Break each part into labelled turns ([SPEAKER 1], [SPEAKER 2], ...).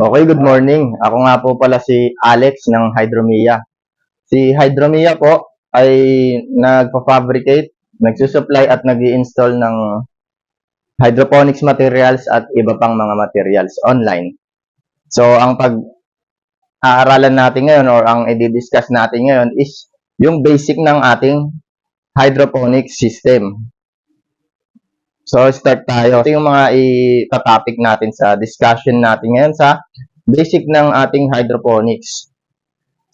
[SPEAKER 1] Okay, good morning. Ako nga po pala si Alex ng Hydromia. Si Hydromia po ay nagpa-fabricate, nagsusupply at nag install ng hydroponics materials at iba pang mga materials online. So, ang pag-aaralan natin ngayon or ang i-discuss natin ngayon is yung basic ng ating hydroponics system. So, start tayo. Ito yung mga i-topic natin sa discussion natin ngayon sa basic ng ating hydroponics.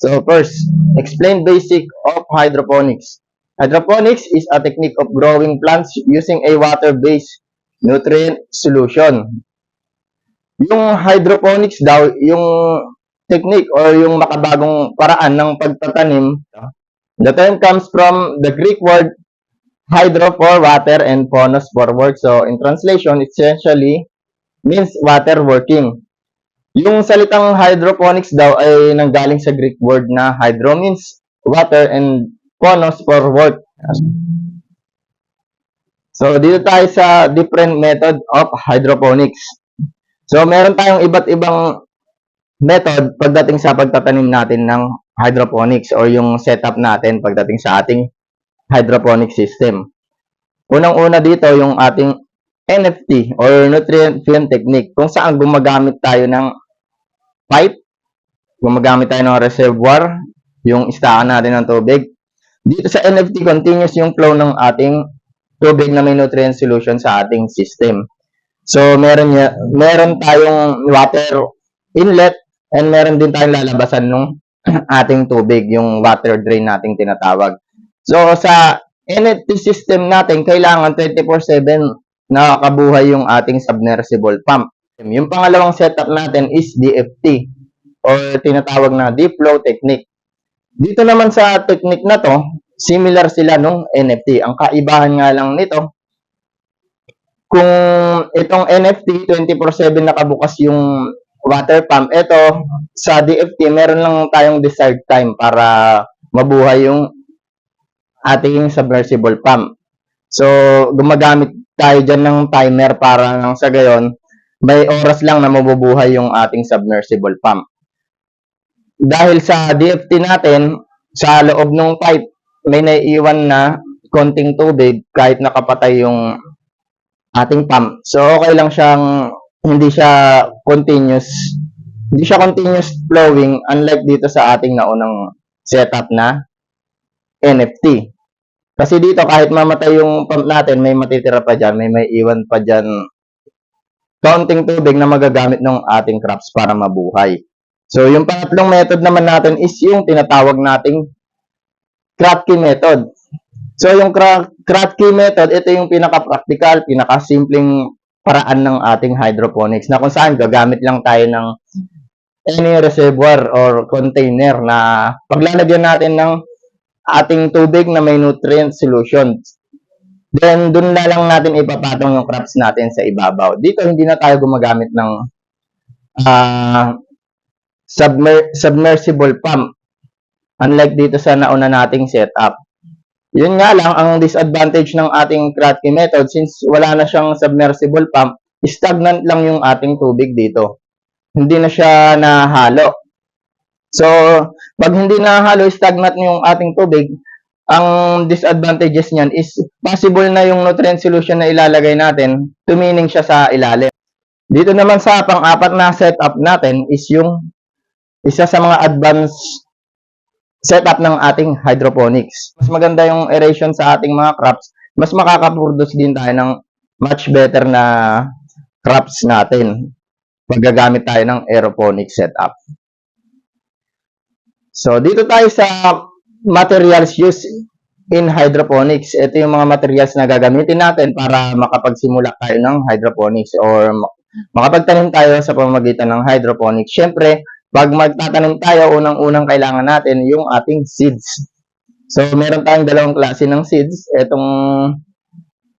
[SPEAKER 1] So, first, explain basic of hydroponics. Hydroponics is a technique of growing plants using a water-based nutrient solution. Yung hydroponics daw, yung technique or yung makabagong paraan ng pagtatanim, the term comes from the Greek word hydro for water and phonos for work. So, in translation, essentially means water working. Yung salitang hydroponics daw ay nanggaling sa Greek word na hydro means water and phonos for work. So, dito tayo sa different method of hydroponics. So, meron tayong iba't ibang method pagdating sa pagtatanim natin ng hydroponics or yung setup natin pagdating sa ating hydroponic system. Unang-una dito yung ating NFT or nutrient film technique kung saan gumagamit tayo ng pipe, gumagamit tayo ng reservoir, yung istakan natin ng tubig. Dito sa NFT, continuous yung flow ng ating tubig na may nutrient solution sa ating system. So, meron tayong water inlet and meron din tayong lalabasan ng ating tubig, yung water drain nating tinatawag. So, sa NFT system natin, kailangan 24/7 nakakabuhay yung ating submersible pump. Yung pangalawang setup natin is DFT or tinatawag na deep flow technique. Dito naman sa technique na to, similar sila nung NFT. Ang kaibahan nga lang nito, kung itong NFT 24/7 nakabukas yung water pump, ito sa DFT meron lang tayong desired time para mabuhay yung ating submersible pump. So, gumagamit tayo dyan ng timer para nang sa gayon, may oras lang na mabubuhay yung ating submersible pump. Dahil sa DFT natin, sa loob ng pipe, may naiiwan na konting tubig kahit nakapatay yung ating pump. So, okay lang siyang hindi siya continuous flowing unlike dito sa ating naunang setup na NFT. Kasi dito, kahit mamatay yung pump natin, may matitira pa dyan, may iwan pa dyan kaunting tubig na magagamit ng ating crops para mabuhay. So, yung pangatlong method naman natin is yung tinatawag nating Kratky method. So, yung Kratky method, ito yung pinaka-practical, pinaka-simpleng paraan ng ating hydroponics na kung saan gagamit lang tayo ng any reservoir or container na paglalagyan natin ng ating tubig na may nutrient solution. Then, dun na lang natin ipapatong yung crops natin sa ibabaw. Dito, hindi na tayo gumagamit ng submersible pump. Unlike dito sa nauna nating setup. Yun nga lang, ang disadvantage ng ating Kratky method, since wala na siyang submersible pump, stagnant lang yung ating tubig dito. Hindi na siya nahalo. So, pag hindi nahalo, stagnant yung ating tubig, ang disadvantages niyan is possible na yung nutrient solution na ilalagay natin, tumining siya sa ilalim. Dito naman sa pang-apat na setup natin is yung isa sa mga advanced setup ng ating hydroponics. Mas maganda yung aeration sa ating mga crops, mas makakaproduce din tayo ng much better na crops natin pag gagamit tayo ng aeroponic setup. So, dito tayo sa materials used in hydroponics. Ito yung mga materials na gagamitin natin para makapagsimula tayo ng hydroponics or makapagtanim tayo sa pamamagitan ng hydroponics. Siyempre, pag magtatanim tayo, unang-unang kailangan natin yung ating seeds. So, meron tayong dalawang klase ng seeds. Itong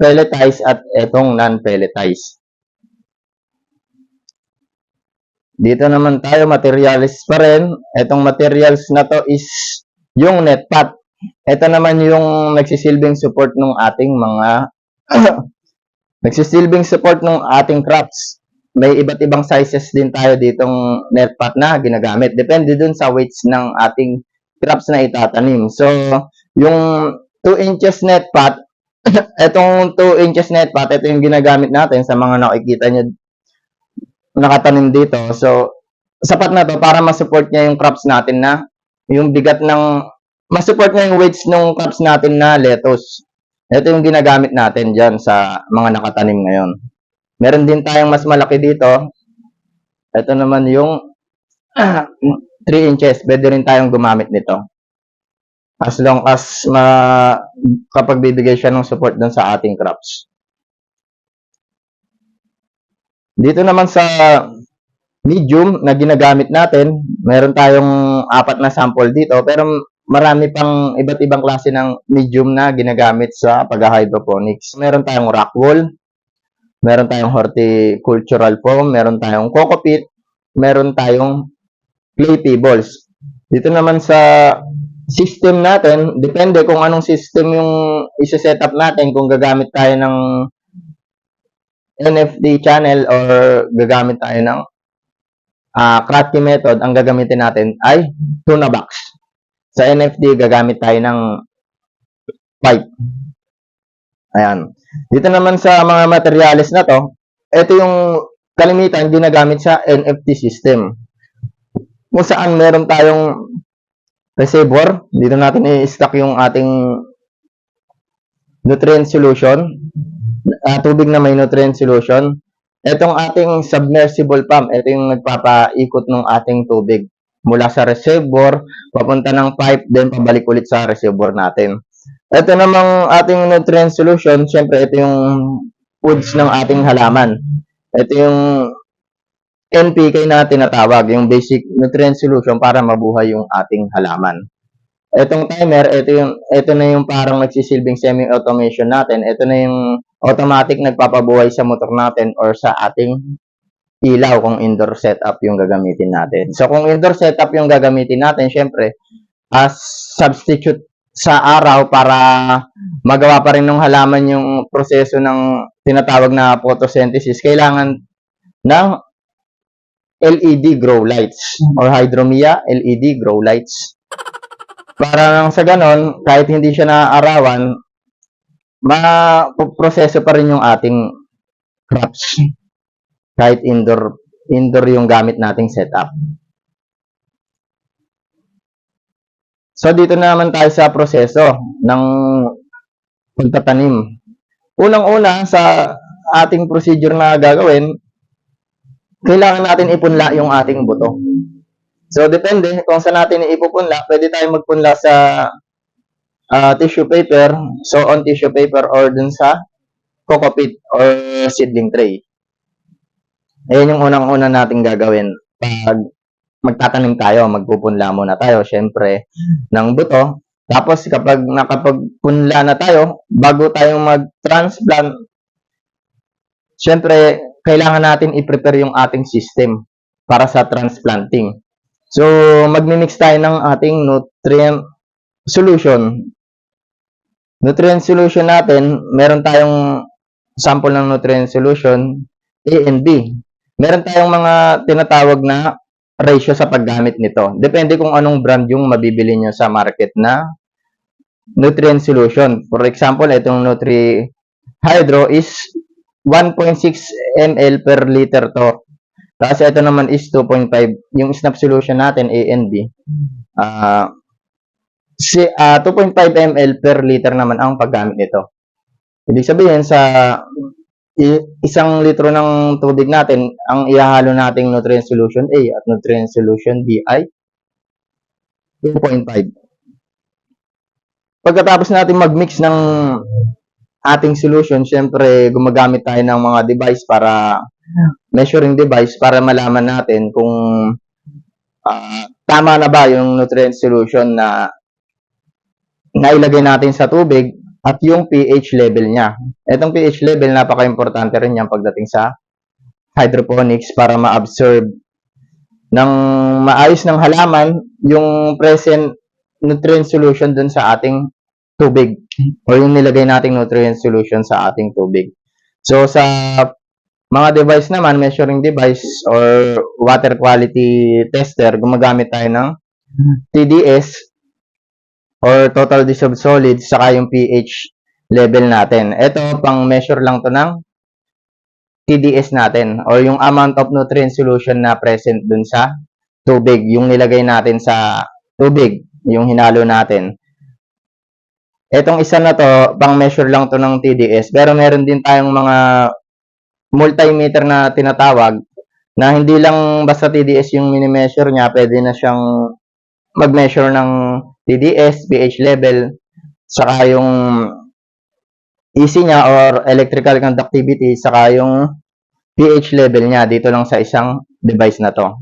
[SPEAKER 1] pelletized at itong non-pelletized. Dito naman tayo, materials pa rin. Itong materials na to is yung net pot. Ito naman yung nagsisilbing support ng ating mga nagsisilbing support ng ating crops. may iba't ibang sizes din tayo ditong net pot na ginagamit. Depende dun sa weights ng ating crops na itatanim. So, yung 2 inches net pot, itong 2 inches net pot, ito yung ginagamit natin sa mga nakikita nyo nakatanim dito. So, sapat na to para ma-support niya yung crops natin na yung bigat ng ma-support niya yung weights ng crops natin na lettuce. Ito yung ginagamit natin dyan sa mga nakatanim ngayon. Meron din tayong mas malaki dito. Ito naman yung 3 inches. Pwede rin tayong gumamit nito. As long as kapag bibigay siya ng support dun sa ating crops. Dito naman sa medium na ginagamit natin, meron tayong 4 na sample dito, pero marami pang iba't ibang klase ng medium na ginagamit sa pag-hydroponics. Meron tayong rock wool, meron tayong horticultural foam, meron tayong coco peat, meron tayong clay pebbles. Dito naman sa system natin, depende kung anong system yung isa-set up natin, kung gagamit tayo ng NFT channel or gagamit tayo ng Kratky method, ang gagamitin natin ay tuna box. Sa NFT, gagamit tayo ng pipe. Ayan. Dito naman sa mga materials na to, ito yung kalimitan ginagamit sa NFT system. Kung saan meron tayong reservoir, dito natin i-stack yung ating nutrient solution, tubig na may nutrient solution. Itong ating submersible pump, ito yung nagpapaikot ng ating tubig mula sa reservoir, papunta ng pipe, then pabalik ulit sa reservoir natin. Ito namang ating nutrient solution, syempre ito yung foods ng ating halaman. Ito yung NPK na tinatawag, yung basic nutrient solution para mabuhay yung ating halaman. Itong timer, ito na yung parang nagsisilbing semi-automation natin. Ito na yung automatic nagpapabuhay sa motor natin or sa ating ilaw kung indoor setup yung gagamitin natin. So, kung indoor setup yung gagamitin natin, syempre, as substitute sa araw para magawa pa rin ng halaman yung proseso ng tinatawag na photosynthesis, kailangan ng LED grow lights or Hydromia LED grow lights. Para sa ganon, kahit hindi siya naaarawan, maproseso pa rin yung ating crops. Kahit indoor yung gamit nating setup. So, dito naman tayo sa proseso ng pagtatanim. Unang-una, sa ating procedure na gagawin, kailangan natin ipunla yung ating buto. So, depende kung saan natin ipupunla. Pwede tayong magpunla sa tissue paper, so on tissue paper, or dun sa coco peat or seedling tray. Ayan yung unang-una nating gagawin. Pag magtatanim tayo, magpupunla muna tayo, syempre, ng buto. Tapos, kapag nakapagpunla na tayo, bago tayong mag-transplant, syempre, kailangan natin i-prepare yung ating system para sa transplanting. So, magmi-mix tayo ng ating nutrient solution. Nutrient solution natin, meron tayong sample ng nutrient solution, A and B. Meron tayong mga tinatawag na ratio sa paggamit nito. Depende kung anong brand yung mabibili nyo sa market na nutrient solution. For example, itong Nutri Hydro is 1.6 ml per liter to. Tapos ito naman is 2.5. Yung snap solution natin, A and B, 2.5 ml per liter naman ang paggamit nito. Ibig sabihin, sa isang litro ng tubig natin, ang ihahalo nating nutrient solution A at nutrient solution B ay 2.5. Pagkatapos natin mag-mix ng ating solution, syempre gumagamit tayo ng mga device para measuring device para malaman natin kung tama na ba yung nutrient solution na nailagay natin sa tubig at yung pH level niya. Itong pH level, napaka-importante rin yan pagdating sa hydroponics para ma-absorb ng maayos ng halaman yung present nutrient solution dun sa ating tubig o yung nilagay nating nutrient solution sa ating tubig. So, sa mga device naman, measuring device or water quality tester, gumagamit tayo ng TDS or total dissolved solids, saka yung pH level natin. Ito, pang measure lang to ng TDS natin or yung amount of nutrient solution na present dun sa tubig, yung nilagay natin sa tubig, yung hinalo natin. Etong isa na to, pang measure lang to ng TDS, pero meron din tayong mga multimeter na tinatawag na hindi lang basta TDS yung mini-measure niya, pwede na siyang mag-measure ng TDS, pH level, saka yung EC niya or electrical conductivity, saka yung pH level niya dito lang sa isang device na to.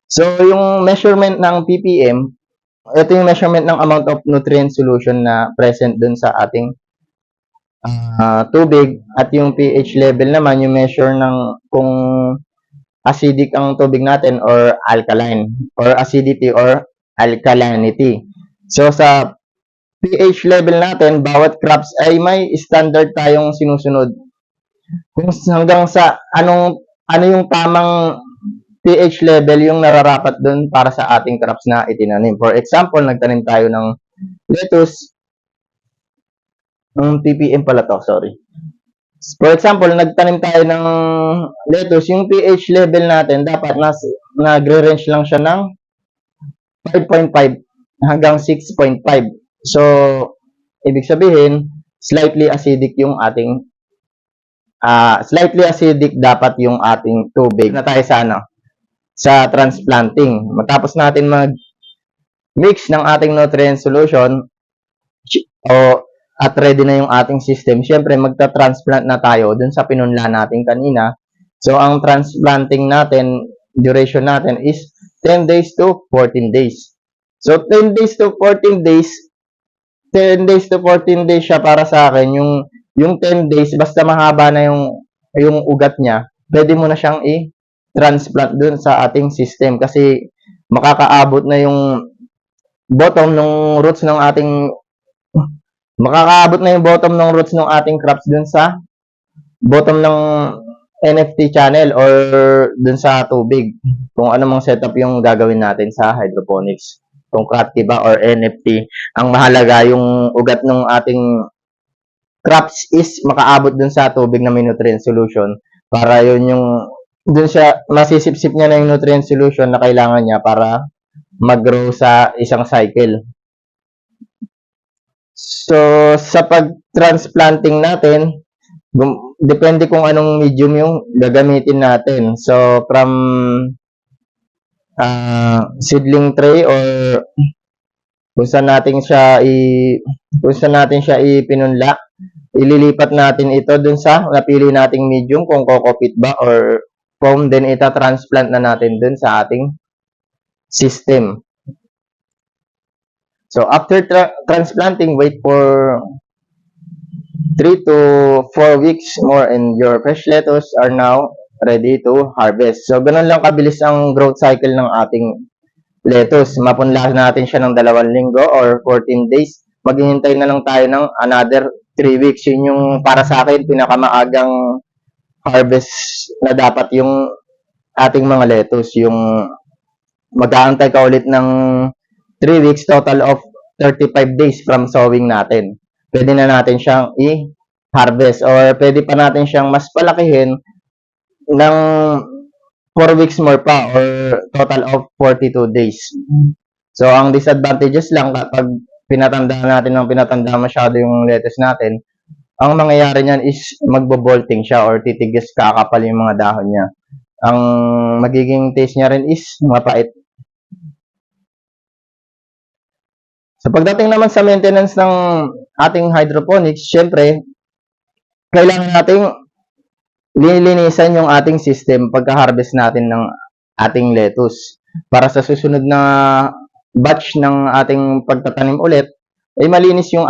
[SPEAKER 1] So, yung measurement ng ppm, ito yung measurement ng amount of nutrient solution na present dun sa ating tubig, at yung pH level naman yung measure ng kung acidic ang tubig natin or alkaline, or acidity or alkalinity. So, sa pH level natin, bawat crops ay may standard tayong sinusunod. Kung hanggang sa ano yung tamang pH level yung nararapat doon para sa ating crops na itinanim. For example, nagtanim tayo ng lettuce, ppm pala to, sorry. For example, nagtanim tayo ng lettuce, yung pH level natin dapat nagre-range lang siya ng 5.5 hanggang 6.5. So, ibig sabihin, slightly acidic yung ating slightly acidic dapat yung ating tubig. Na tayo sa sa transplanting. Matapos natin mag-mix ng ating nutrient solution at ready na yung ating system, syempre magta-transplant na tayo dun sa pinunla natin kanina. So, ang transplanting natin, duration natin is 10 days to 14 days. So, 10 days to 14 days siya para sa akin. Yung 10 days, basta mahaba na yung ugat niya, pwede mo na siyang i-transplant dun sa ating system kasi makakaabot na yung bottom ng roots ng ating crops dun sa bottom ng NFT channel or dun sa tubig. Kung ano mang setup yung gagawin natin sa hydroponics. Kung CRAFTY ba or NFT. Ang mahalaga yung ugat ng ating crops is makaabot dun sa tubig na may nutrient solution para yun yung dun siya masisipsip niya na yung nutrient solution na kailangan niya para mag-grow sa isang cycle. So, sa pag-transplanting natin, depende kung anong medium yung gagamitin natin. So, from seedling tray or kung saan natin siya ipinunla, ililipat natin ito dun sa napili nating medium, kung coco peat ba or foam, then ita-transplant na natin dun sa ating system. So, after transplanting, wait for 3 to 4 weeks more and your fresh lettuce are now ready to harvest. So, ganun lang kabilis ang growth cycle ng ating lettuce. Mapunla natin siya ng 2 linggo or 14 days. Maghihintay na lang tayo ng another 3 weeks. Yun yung para sa akin pinakamaagang harvest na dapat yung ating mga lettuce. Yung mag-aantay ka ulit ng 3 weeks, total of 35 days from sowing natin. Pwede na natin siyang i-harvest or pwede pa natin siyang mas palakihin ng 4 weeks more pa or total of 42 days. So, ang disadvantages lang kapag pinatanda masyado yung lettuce natin, ang mangyayari niyan is magbo-bolting siya or titigis kakapal yung mga dahon niya. Ang magiging taste niya rin is mapait. So, pagdating naman sa maintenance ng ating hydroponics, syempre, kailangan nating lilinisan yung ating system pagka-harvest natin ng ating lettuce. Para sa susunod na batch ng ating pagtatanim ulit, ay malinis yung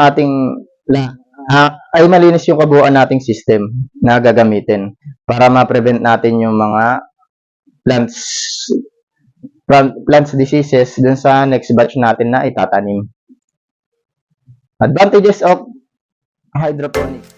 [SPEAKER 1] kabuuan nating system na gagamitin para ma-prevent natin yung mga plants diseases dun sa next batch natin na itatanim. Advantages of hydroponics.